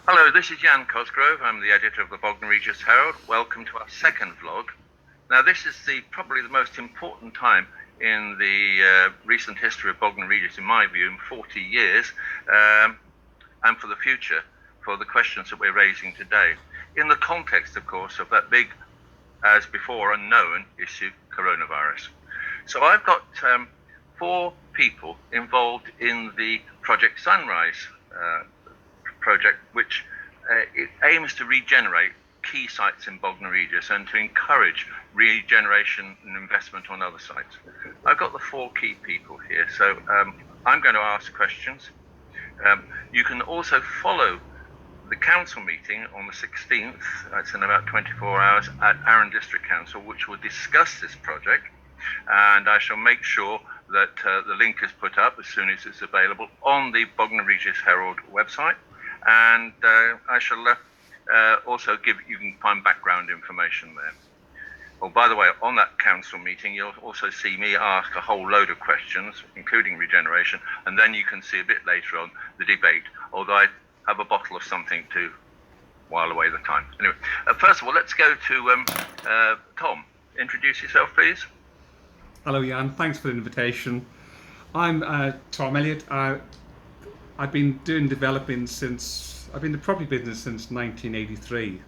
Hello, this is Jan Cosgrove. I'm the editor of the BOGNOR REGIS Herald. Welcome to our second vlog. Now, this is probably the most important time in the recent history of BOGNOR REGIS, in my view, in 40 years, and for the future, for the questions that we're raising today. In the context, of course, of that big, as before unknown issue, coronavirus. So I've got 4 people involved in the Project Sunrise project, which it aims to regenerate key sites in BOGNOR REGIS and to encourage regeneration and investment on other sites. I've got the 4 key people here, so I'm going to ask questions. You can also follow the council meeting on the 16th, that's in about 24 hours, at Arran District Council, which will discuss this project, and I shall make sure that the link is put up as soon as it's available on the BOGNOR REGIS Herald website. And I shall also you can find background information there. Oh, by the way, on that council meeting, you'll also see me ask a whole load of questions, including regeneration, and then you can see a bit later on the debate, although I have a bottle of something to while away the time. Anyway, first of all, let's go to Tom. Introduce yourself, please. Hello, Jan. Thanks for the invitation. I'm Tom Elliott. I've been doing developing since, I've been in the property business since 1983,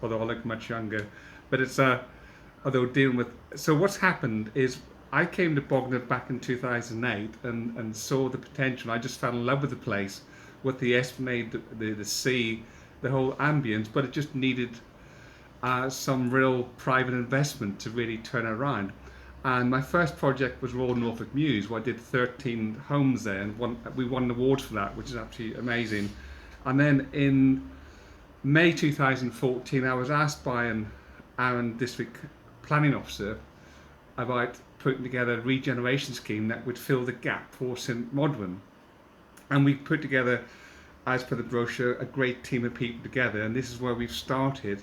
although I look much younger. But it's, although dealing with, so what's happened is I came to BOGNOR back in 2008 and saw the potential. I just fell in love with the place, with the esplanade, the sea, the whole ambience, but it just needed some real private investment to really turn it around. And my first project was Royal Norfolk Mews, where I did 13 homes there, and we won an award for that, which is absolutely amazing. And then in May 2014, I was asked by an Arran District Planning Officer about putting together a regeneration scheme that would fill the gap for St Modwen. And we put together, as per the brochure, a great team of people together, and this is where we've started.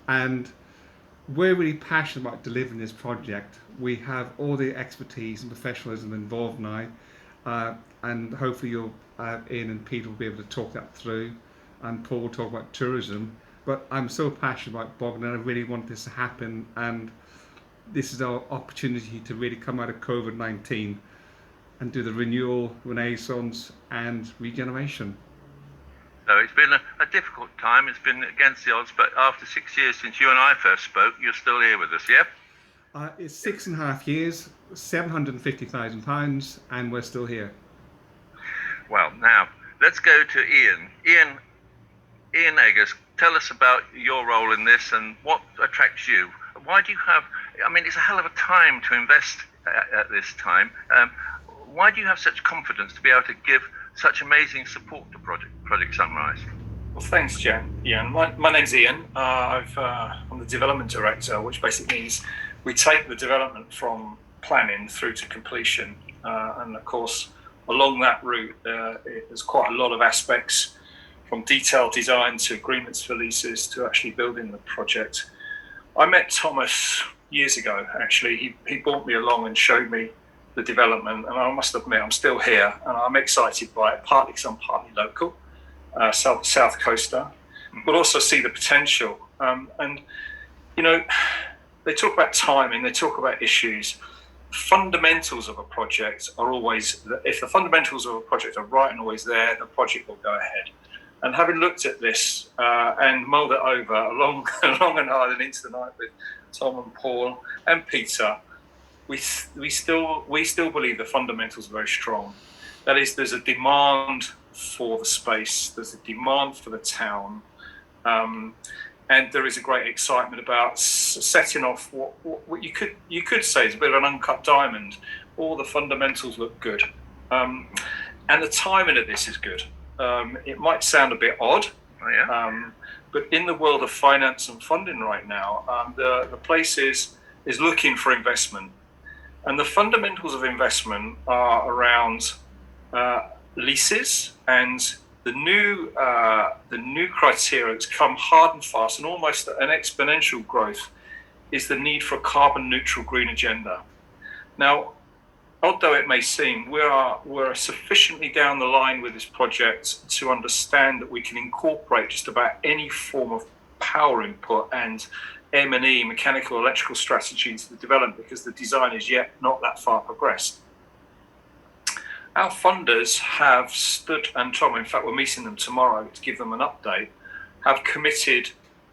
And we're really passionate about delivering this project. We have all the expertise and professionalism involved now, and hopefully Ian and Peter will be able to talk that through, and Paul will talk about tourism. But I'm so passionate about BOGNOR, and I really want this to happen, and this is our opportunity to really come out of COVID-19 and do the renewal, renaissance and regeneration. So it's been a difficult time, it's been against the odds, but after 6 years since you and I first spoke, you're still here with us, yeah? It's 6.5 years, £750,000, and we're still here. Well, now, let's go to Ian. Ian Eggers, tell us about your role in this and what attracts you. Why do you have, I mean, it's a hell of a time to invest at this time. Why do you have such confidence to be able to give such amazing support to Project Sunrise? Well, thanks, Jan. My name's Ian. I'm the development director, which basically means we take the development from planning through to completion. And of course, along that route, there's quite a lot of aspects, from detailed design to agreements for leases to actually building the project. I met Thomas years ago, actually. He brought me along and showed me the development, and I must admit I'm still here, and I'm excited by it, partly because I'm partly local, South Coaster, but also see the potential. And you know, they talk about timing, they talk about issues. Fundamentals of a project are always, if the fundamentals of a project are right and always there, the project will go ahead. And having looked at this and mulled it over long and hard and into the night with Tom and Paul and Peter, we still believe the fundamentals are very strong. That is, there's a demand for the space, there's a demand for the town, and there is a great excitement about setting off what you could say is a bit of an uncut diamond. All the fundamentals look good, and the timing of this is good. It might sound a bit odd, but in the world of finance and funding right now, the place is looking for investment. And the fundamentals of investment are around leases, and the new criteria that's come hard and fast and almost an exponential growth is the need for a carbon neutral green agenda. Now, odd though it may seem, we're sufficiently down the line with this project to understand that we can incorporate just about any form of power input and M&E, mechanical, electrical strategy into the development, because the design is yet not that far progressed. Our funders have stood, and Tom, in fact, we're meeting them tomorrow to give them an update, have committed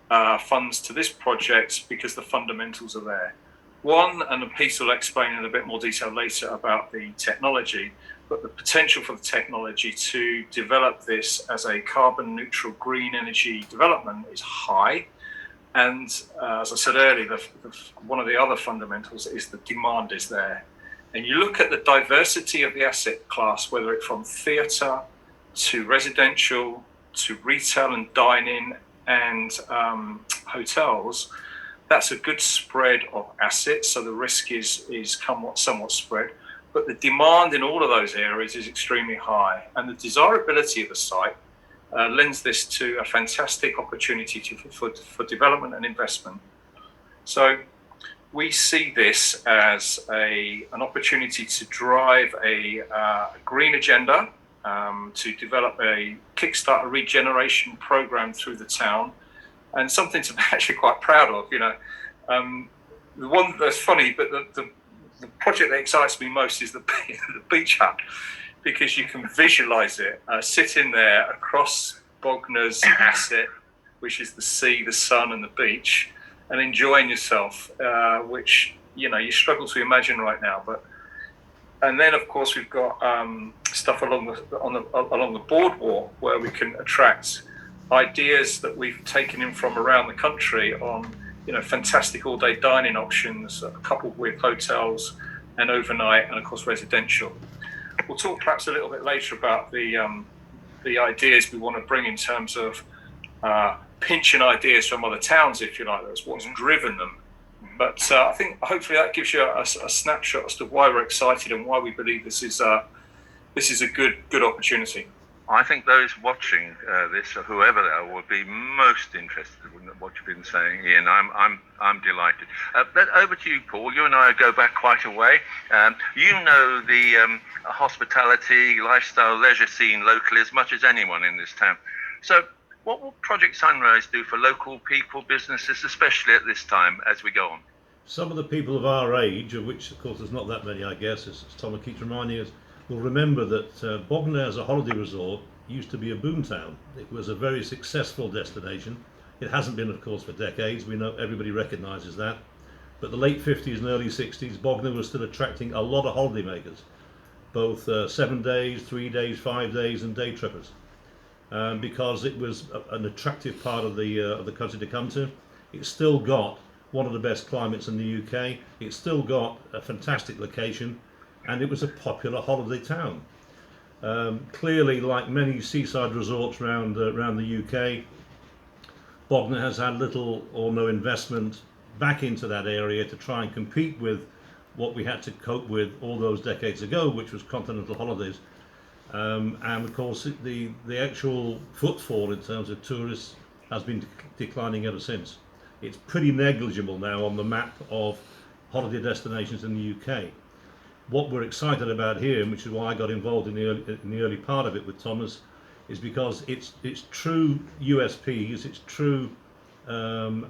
funds to this project because the fundamentals are there. One, and Peter will explain in a bit more detail later about the technology, but the potential for the technology to develop this as a carbon neutral green energy development is high. And as I said earlier, one of the other fundamentals is the demand is there. And you look at the diversity of the asset class, whether it's from theatre to residential to retail and dining and hotels, that's a good spread of assets. So the risk is somewhat spread, but the demand in all of those areas is extremely high. And the desirability of the site lends this to a fantastic opportunity for development and investment. So we see this as an opportunity to drive a green agenda, to develop kickstart a regeneration program through the town, and something to be actually quite proud of. The one that's funny, but the project that excites me most is the beach hut, because you can visualize it sitting there across Bognor's asset, which is the sea, the sun, and the beach, and enjoying yourself, which you struggle to imagine right now. And then of course we've got stuff along the boardwalk where we can attract ideas that we've taken in from around the country on fantastic all-day dining options coupled with hotels and overnight, and of course residential. We'll talk perhaps a little bit later about the ideas we want to bring in terms of pinching ideas from other towns, if you like. That's what's driven them. But I think hopefully that gives you a snapshot as to why we're excited and why we believe this is a good opportunity. I think those watching this, or whoever they are, will be most interested in what you've been saying, Ian. I'm delighted. But over to you, Paul. You and I go back quite a way. You know the hospitality, lifestyle, leisure scene locally as much as anyone in this town. So what will Project Sunrise do for local people, businesses, especially at this time as we go on? Some of the people of our age, of which of course there's not that many, I guess, as Tom keeps reminding us, will remember that Bognor as a holiday resort used to be a boomtown. It was a very successful destination. It hasn't been, of course, for decades. We know, everybody recognises that. But the late 50s and early 60s, Bognor was still attracting a lot of holidaymakers, both 7 days, 3 days, 5 days, and day trippers, because it was an attractive part of the country to come to. It's still got one of the best climates in the UK. It's still got a fantastic location, and it was a popular holiday town. Clearly, like many seaside resorts around the UK, Bognor has had little or no investment back into that area to try and compete with what we had to cope with all those decades ago, which was continental holidays. And of course, the actual footfall in terms of tourists has been declining ever since. It's pretty negligible now on the map of holiday destinations in the UK. What we're excited about here, which is why I got involved in the early part of it with Thomas, is because its true USPs, its true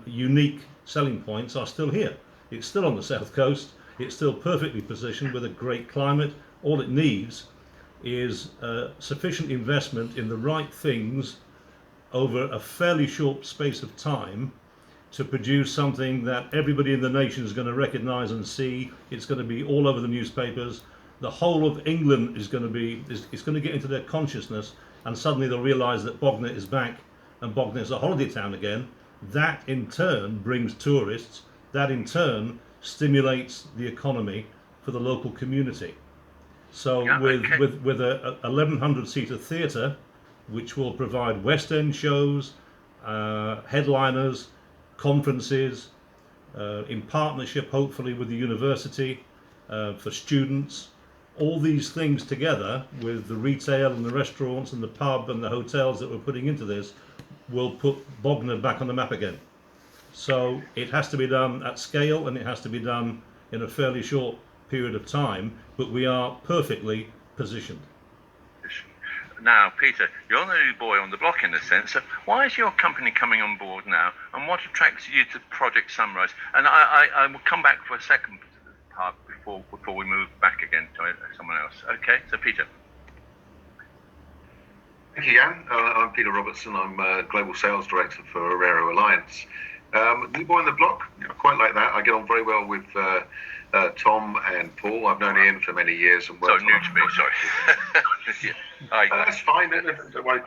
unique selling points are still here. It's still on the south coast. It's still perfectly positioned with a great climate. All it needs is sufficient investment in the right things over a fairly short space of time to produce something that everybody in the nation is going to recognise and see. It's going to be all over the newspapers. The whole of England is going to get into their consciousness, and suddenly they'll realise that Bognor is back and Bognor is a holiday town again. That in turn brings tourists. That in turn stimulates the economy for the local community. So with a 1,100-seater theatre, which will provide West End shows, headliners, conferences, in partnership hopefully with the university, for students, all these things together with the retail and the restaurants and the pub and the hotels that we're putting into this will put Bognor back on the map again. So it has to be done at scale, and it has to be done in a fairly short period of time, but we are perfectly positioned. Now, Peter, you're the new boy on the block in a sense. So why is your company coming on board now, and what attracts you to Project Sunrise? And I will come back for a second part before we move back again to someone else. Okay, so Peter. Thank you, Jan. I'm Peter Robertson. I'm Global Sales Director for Aero Alliance. New boy on the block, quite like that. I get on very well with Tom and Paul. I've known Ian for many years. And new to me, sorry. That's fine. Don't worry.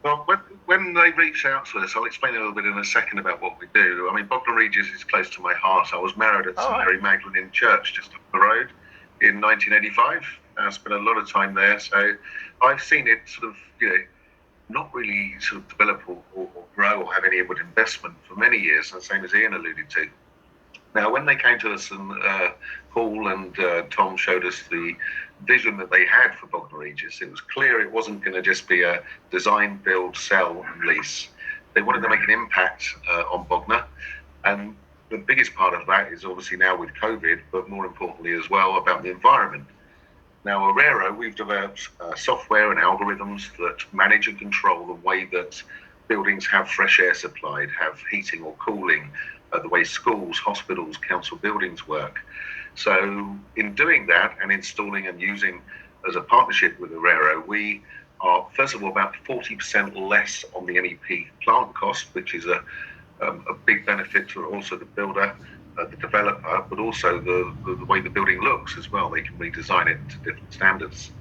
Well, when they reached out to us, I'll explain a little bit in a second about what we do. I mean, Bognor Regis is close to my heart. I was married at St Mary Magdalene Church just up the road in 1985. I spent a lot of time there, so I've seen it sort of, not really sort of develop or grow or have any inward investment for many years, the same as Ian alluded to. Now, when they came to us and Paul and Tom showed us the vision that they had for Bognor Regis, it was clear it wasn't going to just be a design, build, sell and lease. They wanted to make an impact on Bognor, and the biggest part of that is obviously now with COVID, but more importantly as well about the environment. Now, at Aero, we've developed software and algorithms that manage and control the way that buildings have fresh air supplied, have heating or cooling, the way schools, hospitals, council buildings work. So in doing that and installing and using as a partnership with Aero, we are, first of all, about 40% less on the MEP plant cost, which is a big benefit to also the builder, the developer, but also the way the building looks as well. They can redesign it to different standards.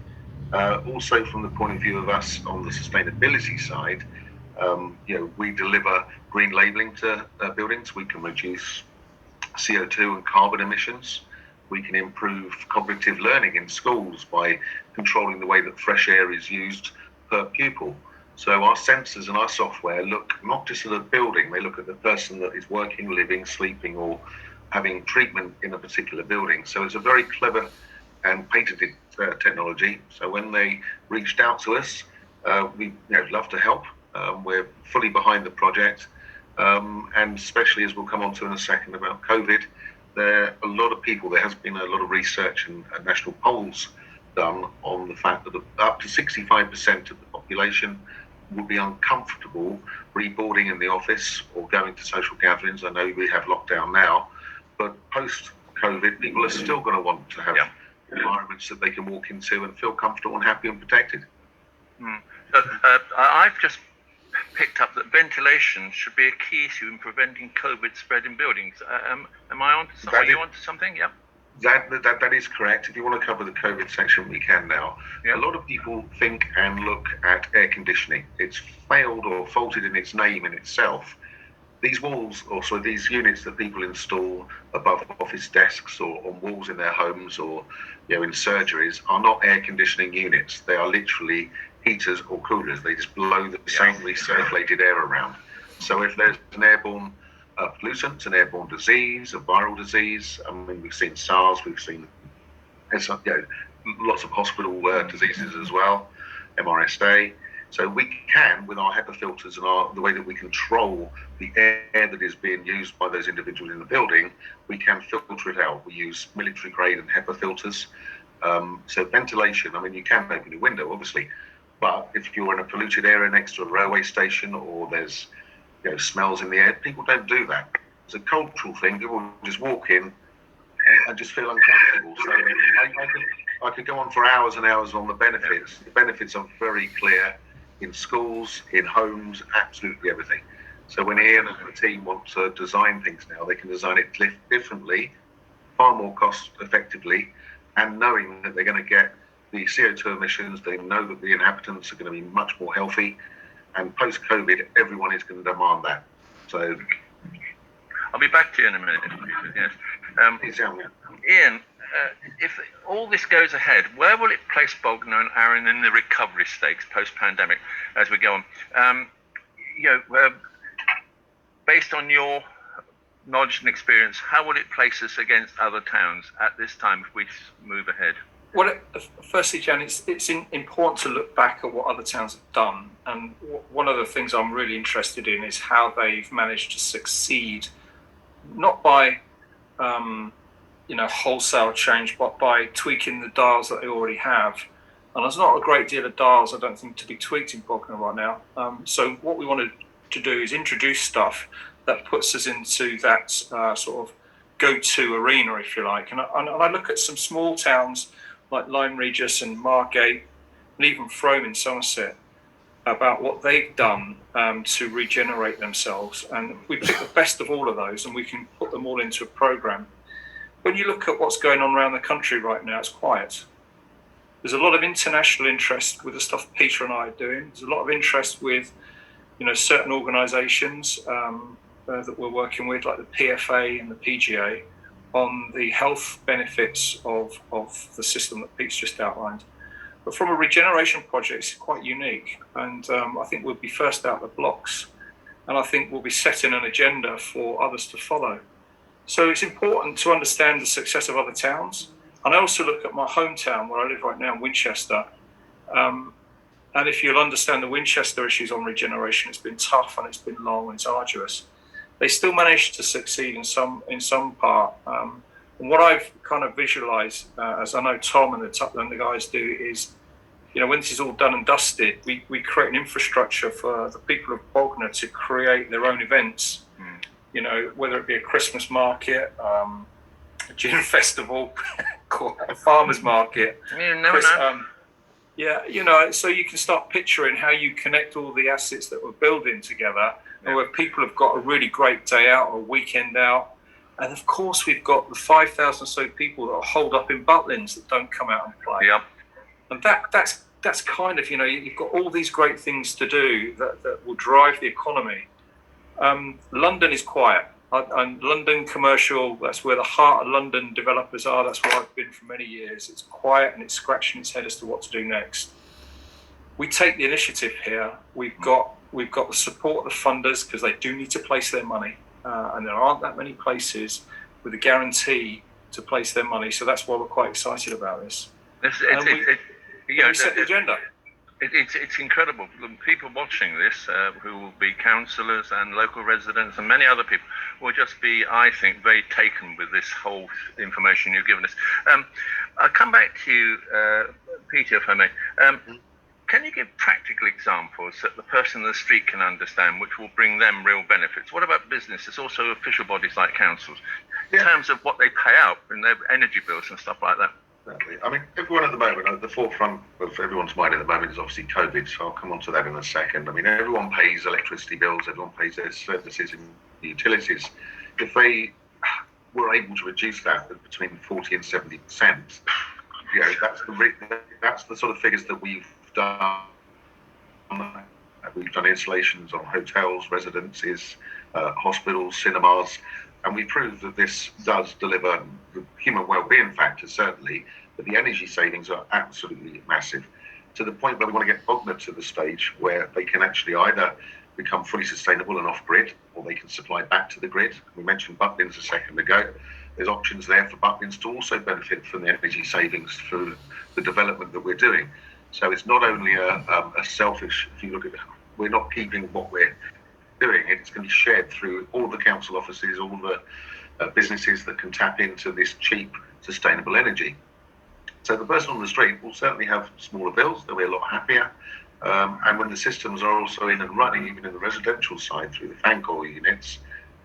Also, from the point of view of us on the sustainability side, we deliver green labelling to buildings. We can reduce CO2 and carbon emissions. We can improve cognitive learning in schools by controlling the way that fresh air is used per pupil. So our sensors and our software look not just at the building, they look at the person that is working, living, sleeping, or having treatment in a particular building. So it's a very clever and patented technology. So when they reached out to us, we love to help. We're fully behind the project. And especially as we'll come on to in a second about COVID, there are a lot of people, there has been a lot of research and national polls done on the fact that up to 65% of the population would be uncomfortable reboarding in the office or going to social gatherings. I know we have lockdown now, but post-COVID, people are still going to want to have environments that they can walk into and feel comfortable and happy and protected. So, I've just picked up that ventilation should be a key issue in preventing COVID spread in buildings. Am I on to something? Are you on to something? Yep. That is correct. If you want to cover the COVID section, we can now. Yep. A lot of people think and look at air conditioning. It's failed or faulted in its name in itself. These walls, also these units that people install above office desks or on walls in their homes or in surgeries, are not air conditioning units. They are literally heaters or coolers. They just blow the same recirculated air around. So if there's an airborne pollutant, an airborne disease, a viral disease, I mean, we've seen SARS, we've seen lots of hospital diseases as well, MRSA. So we can, with our HEPA filters and the way that we control the air that is being used by those individuals in the building, we can filter it out. We use military grade and HEPA filters. So ventilation, I mean, you can open your window, obviously, but if you're in a polluted area next to a railway station or there's smells in the air, people don't do that. It's a cultural thing. People just walk in and just feel uncomfortable. So I could go on for hours and hours on the benefits. The benefits are very clear in schools, in homes, absolutely everything. So when Ian and the team want to design things now, they can design it differently, far more cost effectively, and knowing that they're going to get the CO2 emissions, they know that the inhabitants are going to be much more healthy, and post-COVID, everyone is going to demand that. So I'll be back to you in a minute. Yes. Ian, if all this goes ahead, where will it place Bognor and Arran in the recovery stakes post-pandemic as we go on? Based on your knowledge and experience, how will it place us against other towns at this time if we move ahead? Well, firstly, Jan, it's important to look back at what other towns have done. And one of the things I'm really interested in is how they've managed to succeed, not by wholesale change, but by tweaking the dials that they already have. And there's not a great deal of dials, I don't think, to be tweaked in Bognor right now. So what we wanted to do is introduce stuff that puts us into that sort of go-to arena, if you like. And I look at some small towns like Lyme Regis and Margate, and even Frome in Somerset, about what they've done to regenerate themselves. And we pick the best of all of those, and we can put them all into a program. When you look at what's going on around the country right now, it's quiet. There's a lot of international interest with the stuff Peter and I are doing. There's a lot of interest with, certain organisations that we're working with, like the PFA and the PGA, on the health benefits of the system that Pete's just outlined. But from a regeneration project, it's quite unique, and I think we'll be first out the blocks, and I think we'll be setting an agenda for others to follow. So it's important to understand the success of other towns. And I also look at my hometown where I live right now in Winchester. And if you'll understand the Winchester issues on regeneration, it's been tough and it's been long and it's arduous. They still managed to succeed in some part. And what I've kind of visualized, as I know Tom and the guys do, is, when this is all done and dusted, we create an infrastructure for the people of Bognor to create their own events. Whether it be a Christmas market, a gin festival, a farmer's market. So you can start picturing how you connect all the assets that we're building together, and where people have got a really great day out or a weekend out. And of course, we've got the 5,000 or so people that are holed up in Butlins that don't come out and play. Yep. And that's kind of, you've got all these great things to do that will drive the economy. London is quiet. And London commercial, that's where the heart of London developers are. That's where I've been for many years. It's quiet and it's scratching its head as to what to do next. We take the initiative here. We've got the support of the funders, because they do need to place their money. And there aren't that many places with a guarantee to place their money. So that's why we're quite excited about this. We set the agenda. It's incredible. The people watching this, who will be councillors and local residents and many other people, will just be, I think, very taken with this whole information you've given us. I'll come back to you, Peter, if I may. Can you give practical examples that the person in the street can understand, which will bring them real benefits? What about businesses, also official bodies like councils, in terms of what they pay out in their energy bills and stuff like that? I mean, everyone at the moment, at the forefront of everyone's mind at the moment is obviously COVID, so I'll come on to that in a second. I mean, everyone pays electricity bills, everyone pays their services and utilities. If they were able to reduce that between 40 and 70%, that's the sort of figures that we've done. We've done installations on hotels, residences, hospitals, cinemas, and we proved that this does deliver the human well-being factor, certainly, but the energy savings are absolutely massive, to the point where we want to get Bognor to the stage where they can actually either become fully sustainable and off-grid, or they can supply back to the grid. We mentioned Butlins a second ago. There's options there for Butlins to also benefit from the energy savings through the development that we're doing. So it's not only a selfish, if you look at it, we're not keeping what we're doing, it's going to be shared through all the council offices, all the businesses that can tap into this cheap, sustainable energy. So the person on the street will certainly have smaller bills, they'll be a lot happier. And when the systems are also in and running, even in the residential side through the fan coil units,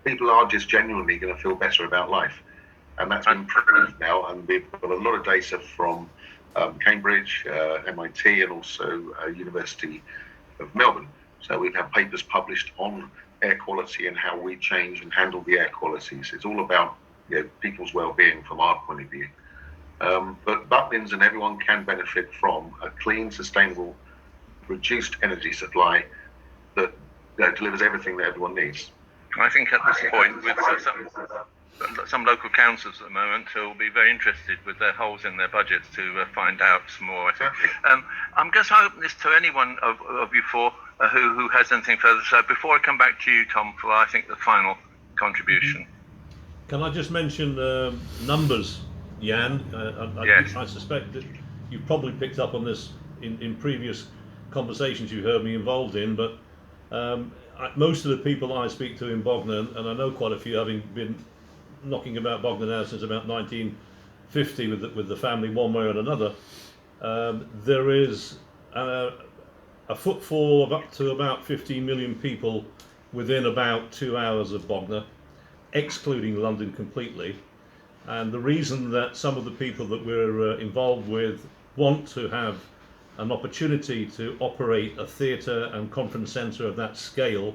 people are just genuinely going to feel better about life. And that's been proved now, and we've got a lot of data from Cambridge, MIT, and also University of Melbourne. So we've had papers published on air quality and how we change and handle the air quality. So it's all about people's well-being from our point of view. But Butlins and everyone can benefit from a clean, sustainable, reduced energy supply that delivers everything that everyone needs. I think at this point, with some local councils at the moment who will be very interested with their holes in their budgets to find out some more. I'm just hoping this to anyone of you four who has anything further. So before I come back to you, Tom, for I think the final contribution. Can I just mention numbers, Jan? Yes. I suspect that you've probably picked up on this in previous conversations you've heard me involved in, but most of the people I speak to in Bognor, and I know quite a few having been knocking about Bognor now since about 1950 with the family one way or another. There is a footfall of up to about 15 million people within about 2 hours of Bognor, excluding London completely. And the reason that some of the people that we're involved with want to have an opportunity to operate a theatre and conference centre of that scale,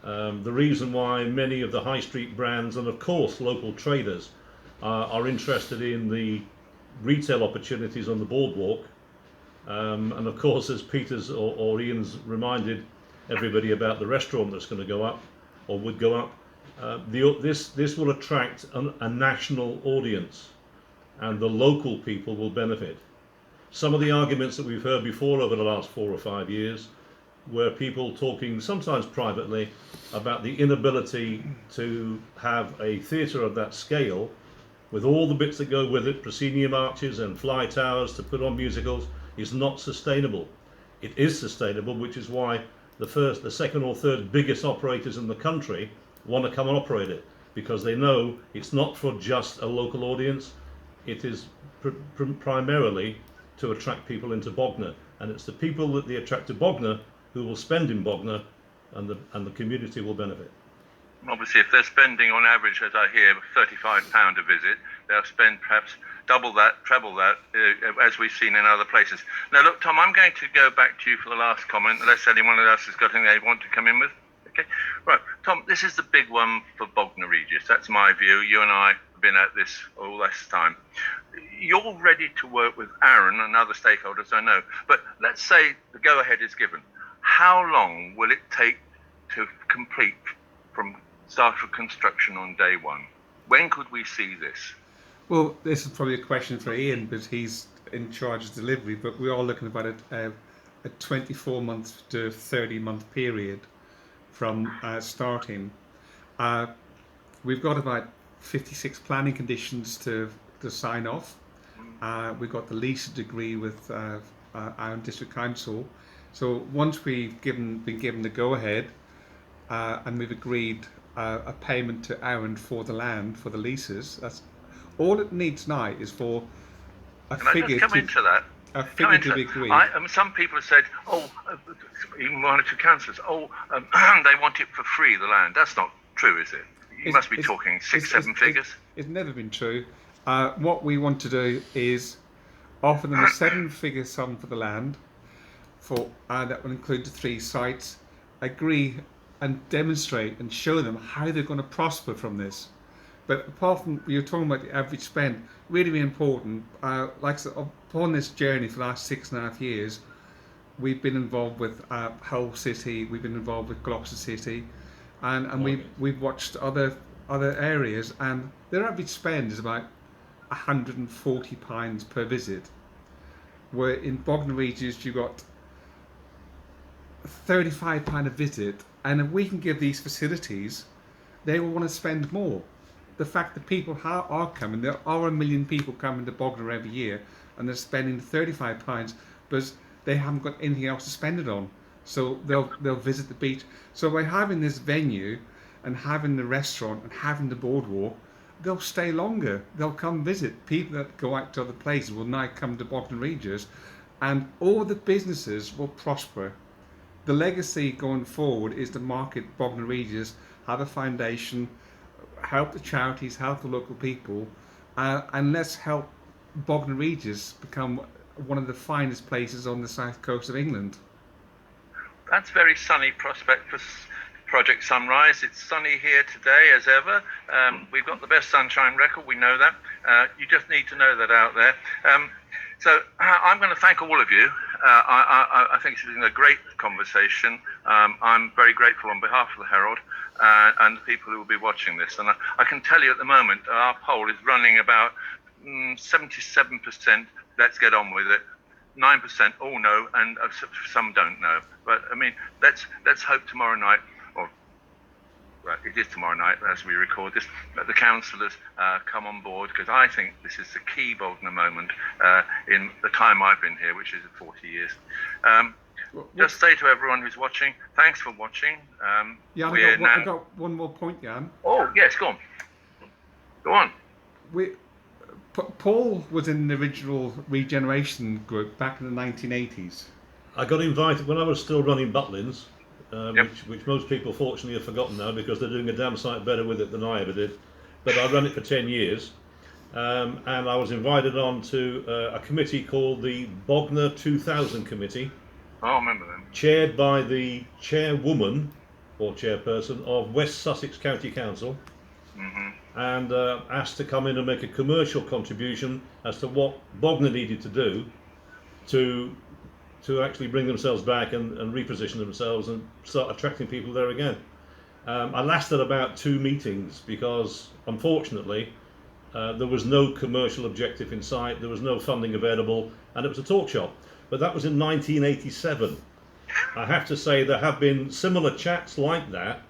the reason why many of the high street brands and of course local traders are interested in the retail opportunities on the boardwalk, and of course, as Peter's or Ian's reminded everybody about the restaurant that's going to go up or would go up, this will attract a national audience, and the local people will benefit. Some of the arguments that we've heard before over the last 4 or 5 years were people talking, sometimes privately, about the inability to have a theatre of that scale with all the bits that go with it, proscenium arches and fly towers to put on musicals, is not sustainable. It is sustainable, which is why the second or third biggest operators in the country want to come and operate it, because they know it's not for just a local audience. It is primarily to attract people into Bognor, and it's the people that they attract to Bognor who will spend in Bognor, and the community will benefit. Obviously, if they're spending on average, as I hear, £35 a visit, they'll spend perhaps double that, treble that, as we've seen in other places. Now, look, Tom, I'm going to go back to you for the last comment, unless anyone else has got anything they want to come in with. Okay, right, Tom, this is the big one for Bognor Regis. That's my view. You and I have been at this all this time. You're ready to work with Aaron and other stakeholders, I know, but let's say the go-ahead is given. How long will it take to complete from start of construction on day one? When could we see this? Well, this is probably a question for Ian, but he's in charge of delivery, but we are looking about a 24-month to 30-month period from starting. We've got about 56 planning conditions to sign off. We've got the lease degree with our district council. So once we've been given the go-ahead, and we've agreed a payment to Aaron for the land, for the leases, that's all it needs now is for a figure to be agreed. Some people have said, even one or two councillors, they want it for free, the land. That's not true, is it? You must be talking seven figures. It's never been true. What we want to do is offer them a 7-figure sum for the land, that will include the 3 sites, agree and demonstrate and show them how they're going to prosper from this. But apart from, you're talking about the average spend, really important. Like I said, upon this journey for the last 6.5 years, we've been involved with Hull City, we've been involved with Gloucester City, and we've watched other areas, and their average spend is about £140 per visit. Where in Bognor Regis you've got £35 a visit, and if we can give these facilities, they will want to spend more. The fact that people are coming, there are 1 million people coming to Bognor every year, and they're spending £35 because they haven't got anything else to spend it on. So they'll visit the beach. So by having this venue and having the restaurant and having the boardwalk, they'll stay longer. They'll come visit. People that go out to other places will now come to Bognor Regis, and all the businesses will prosper. The legacy going forward is to market Bognor Regis, have a foundation, help the charities, help the local people, and let's help Bognor Regis become one of the finest places on the south coast of England. That's very sunny prospect for Project Sunrise. It's sunny here today as ever. We've got the best sunshine record, we know that. You just need to know that out there. So I'm going to thank all of you. I think it's been a great conversation. I'm very grateful on behalf of the Herald and the people who will be watching this. And I can tell you at the moment, our poll is running about 77%, let's get on with it. 9% all know, and some don't know. But I mean, let's hope tomorrow night, or well, it is tomorrow night as we record this, that the councillors come on board, because I think this is the key Bognor moment in the time I've been here, which is 40 years. Just say to everyone who's watching, thanks for watching. I've got one more point, Jan. Oh, yes, go on. Go on. Paul was in the original regeneration group back in the 1980s. I got invited when I was still running Butlins, Yep. which most people fortunately have forgotten now because they're doing a damn sight better with it than I ever did. But I ran it for 10 years, and I was invited on to a committee called the BOGNOR 2000 Committee, Oh, I remember them. chaired by the chairwoman or chairperson of West Sussex County Council, and asked to come in and make a commercial contribution as to what BOGNOR needed to do to actually bring themselves back and reposition themselves and start attracting people there again. I lasted about 2 meetings because, unfortunately, there was no commercial objective in sight, there was no funding available, and it was a talk shop. But that was in 1987. I have to say there have been similar chats like that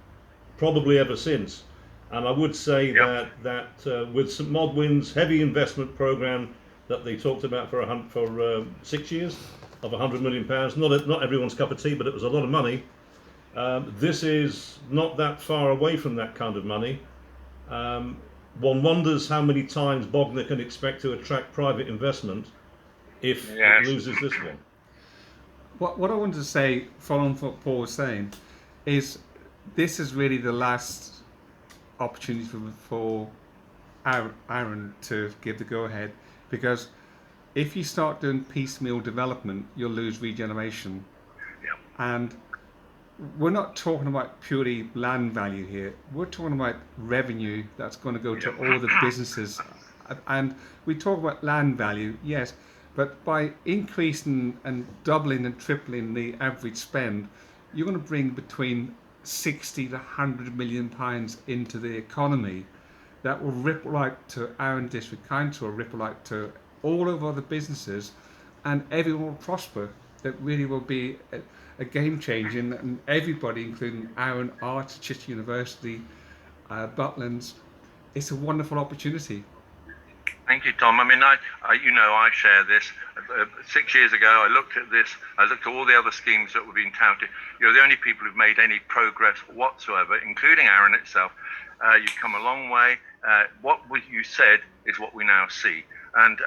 probably ever since. And I would say that with St Modwyn's heavy investment programme that they talked about for 6 years of £100 million, not everyone's cup of tea, but it was a lot of money. This is not that far away from that kind of money. One wonders how many times BOGNOR can expect to attract private investment if it loses this one. What I wanted to say, following what Paul was saying, is this is really the last opportunity for Aaron to give the go-ahead, because if you start doing piecemeal development, you'll lose regeneration. Yep. And we're not talking about purely land value here. We're talking about revenue that's going to go to all the businesses. And we talk about land value, yes, but by increasing and doubling and tripling the average spend, you're going to bring between 60 to 100 million pounds into the economy that will ripple out to Arran District Council, ripple out to all of other businesses, and everyone will prosper. It really will be a game changing, and everybody, including Arran Arts, Chichester University, Butlins, it's a wonderful opportunity. Thank you, Tom. I mean, I share this. 6 years ago, I looked at this. I looked at all the other schemes that were being touted. You're the only people who've made any progress whatsoever, including Arran itself. You've come a long way. What you said is what we now see. And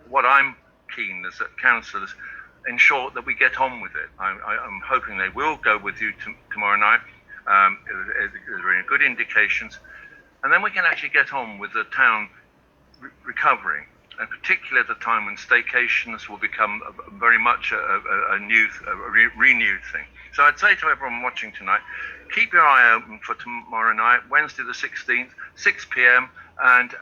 what I'm keen is that councillors ensure that we get on with it. I'm hoping they will go with you tomorrow night. There are good indications. And then we can actually get on with the town recovering, and particularly at a time when staycations will become very much a renewed thing. So I'd say to everyone watching tonight, keep your eye open for tomorrow night, Wednesday the 16th, 6 p.m, and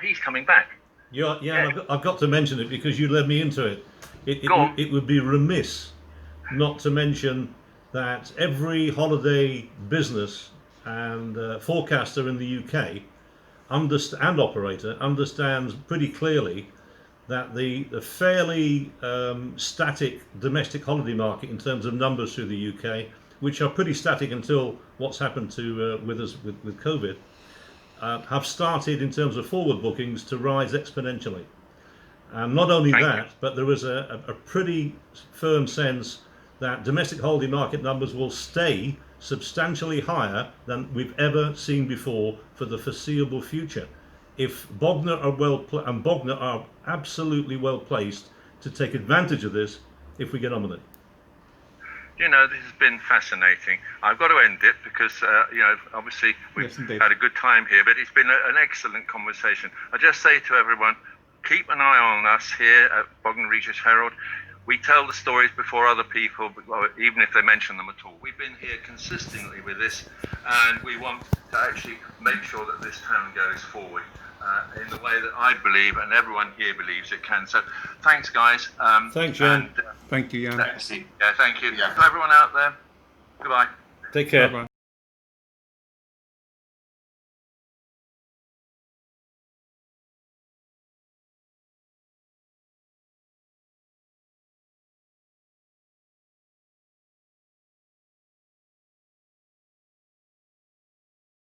he's coming back. Yeah. I've got to mention it because you led me into it. It would be remiss not to mention that every holiday business and forecaster in the UK and operator understands pretty clearly that the fairly static domestic holiday market in terms of numbers through the UK, which are pretty static until what's happened to with COVID, have started in terms of forward bookings to rise exponentially. And not only that, but there is a pretty firm sense that domestic holiday market numbers will stay substantially higher than we've ever seen before for the foreseeable future. If BOGNOR are and BOGNOR are absolutely well placed to take advantage of this if we get on with it. You know, this has been fascinating. I've got to end it because, obviously we've had a good time here, but it's been an excellent conversation. I just say to everyone, keep an eye on us here at BOGNOR REGIS Herald. We tell the stories before other people, even if they mention them at all. We've been here consistently with this, and we want to actually make sure that this town goes forward in the way that I believe and everyone here believes it can. So thanks, guys. Thanks, Jan. Thank you, Jan. Thank you. To everyone out there, goodbye. Take care. Bye-bye.